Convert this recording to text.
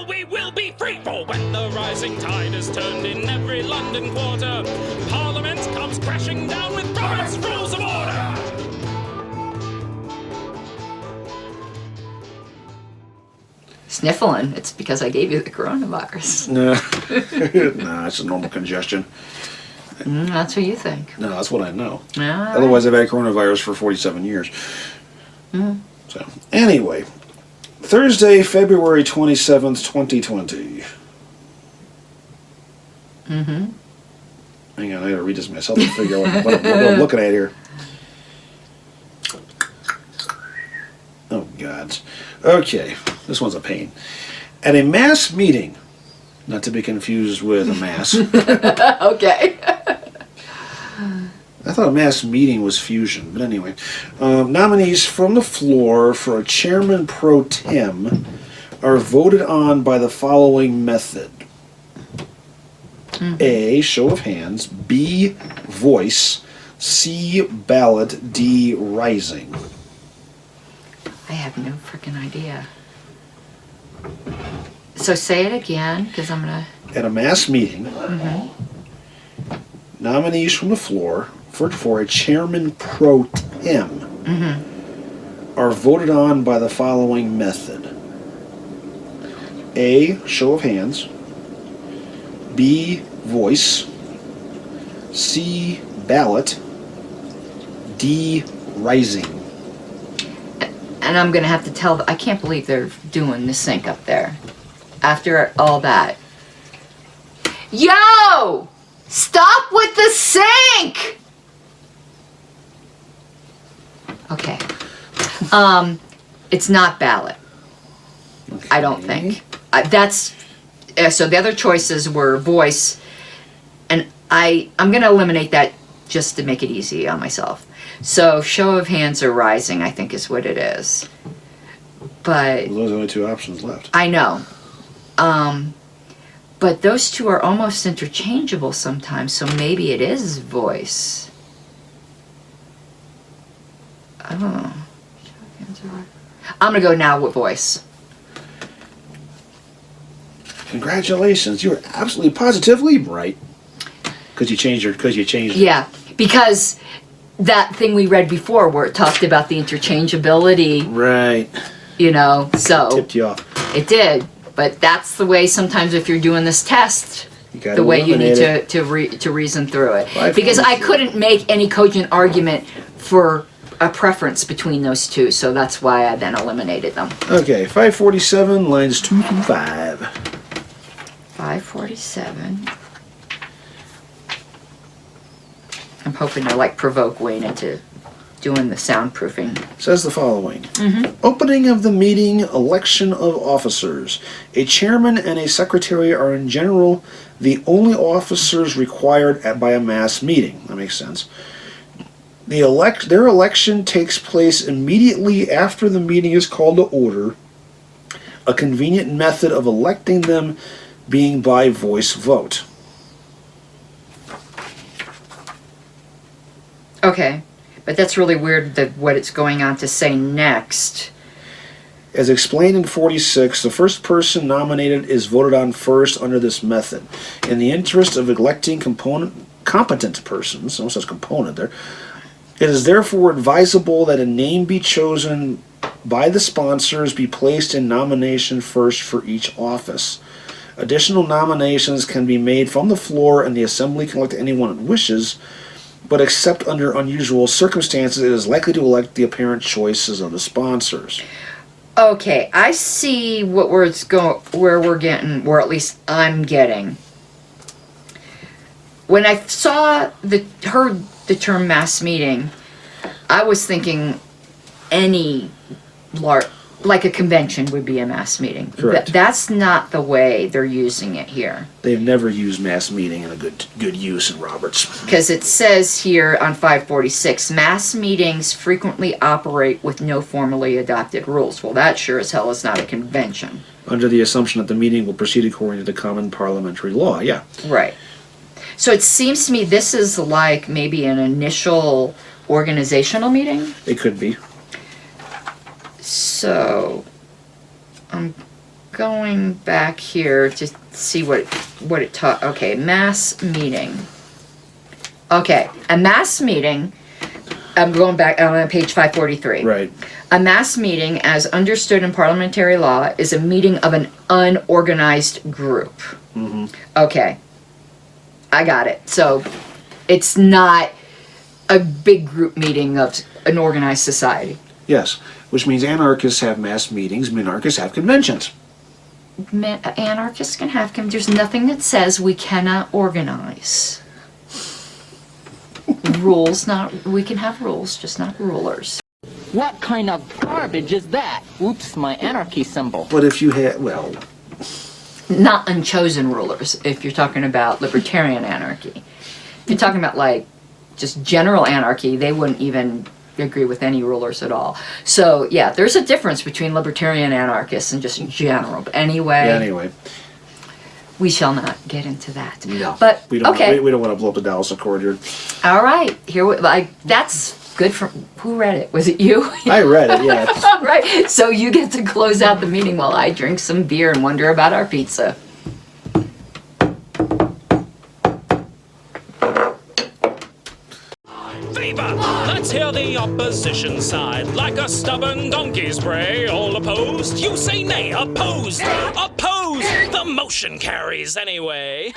we will be free. For when the rising tide is turned in every London quarter, Parliament comes crashing down with Robert's Rules of Order. Sniffling. It's because I gave you the coronavirus. No, nah, it's a normal congestion. That's what you think. No, that's what I know. Yeah. Otherwise, I've had coronavirus for 47 years. So, anyway, Thursday, February 27th, 2020. Hang on, I gotta read this myself to figure out what I'm looking at here. Oh, God. Okay, this one's a pain. At a mass meeting, not to be confused with a mass. Okay. I thought a mass meeting was fusion, but anyway. Nominees from the floor for a chairman pro tem are voted on by the following method. A, show of hands. B, voice. C, ballot. D, rising. I have no freaking idea. So say it again, because I'm going to... At a mass meeting, nominees from the floor for a chairman pro tem are voted on by the following method. A, show of hands. B, voice. C, ballot. D, rising. And I'm going to have to tell... I can't believe they're doing the sync up there. After all that. Yo! Stop with the sync! Okay. It's not ballot. Okay. I don't think. That's... so the other choices were voice, and I'm going to eliminate that just to make it easy on myself. So show of hands or rising, I think is what it is. But... Those are the only two options left. I know. But those two are almost interchangeable sometimes, so maybe it is voice. Oh. I'm going to go now with voice. Congratulations, you were absolutely positively right. Because you changed it. Yeah, because that thing we read before where it talked about the interchangeability, Right. you know, so Tipped you off. it did. But that's the way sometimes if you're doing this test, You gotta the way you need eliminate to reason through it. 547. Because I couldn't make any cogent argument for a preference between those two, so that's why I then eliminated them. Okay, 547, lines 2 through 5. 547. I'm hoping to like provoke Wayne into doing the soundproofing. Says the following. Opening of the meeting, election of officers. A chairman and a secretary are in general the only officers required by a mass meeting. That makes sense. Their election takes place immediately after the meeting is called to order. A convenient method of electing them being by voice vote. Okay, but that's really weird that what it's going on to say next. As explained in 46, the first person nominated is voted on first under this method. In the interest of electing competent persons, almost says component there, it is therefore advisable that a name be chosen by the sponsors be placed in nomination first for each office. Additional nominations can be made from the floor and the assembly can elect anyone it wishes, but except under unusual circumstances, it is likely to elect the apparent choices of the sponsors. Okay, I see what where we're getting, or at least I'm getting. When I heard the term mass meeting, I was thinking any like a convention would be a mass meeting. Correct. That's not the way they're using it here. They've never used mass meeting in a good use in Roberts. Because it says here on 546, mass meetings frequently operate with no formally adopted rules. Well, that sure as hell is not a convention. Under the assumption that the meeting will proceed according to the common parliamentary law, yeah. Right. So it seems to me this is like maybe an initial organizational meeting. It could be. So I'm going back here to see what it taught. Okay, mass meeting. Okay, a mass meeting. I'm going back. I'm on page 543. Right. A mass meeting, as understood in parliamentary law, is a meeting of an unorganized group. Mm-hmm. Okay, I got it. So, it's not a big group meeting of an organized society. Yes, which means anarchists have mass meetings, minarchists have conventions. Anarchists can have there's nothing that says we cannot organize. We can have rules, just not rulers. What kind of garbage is that? Oops, my anarchy symbol. But if you had, well... Not unchosen rulers, if you're talking about libertarian anarchy. If you're talking about, like, just general anarchy, they wouldn't even agree with any rulers at all. So, yeah, there's a difference between libertarian anarchists and just general. But anyway, we shall not get into that. No, but we don't. Okay, We don't want to blow up the Dallas Accord here. all right. That's good. Who read it? Was it you? I read it. Yeah. All right. So you get to close out the meeting while I drink some beer and wonder about our pizza. Viva! Let's hear the opposition side. Like a stubborn donkey's bray. All opposed? You say nay. Opposed! Opposed! The motion carries anyway.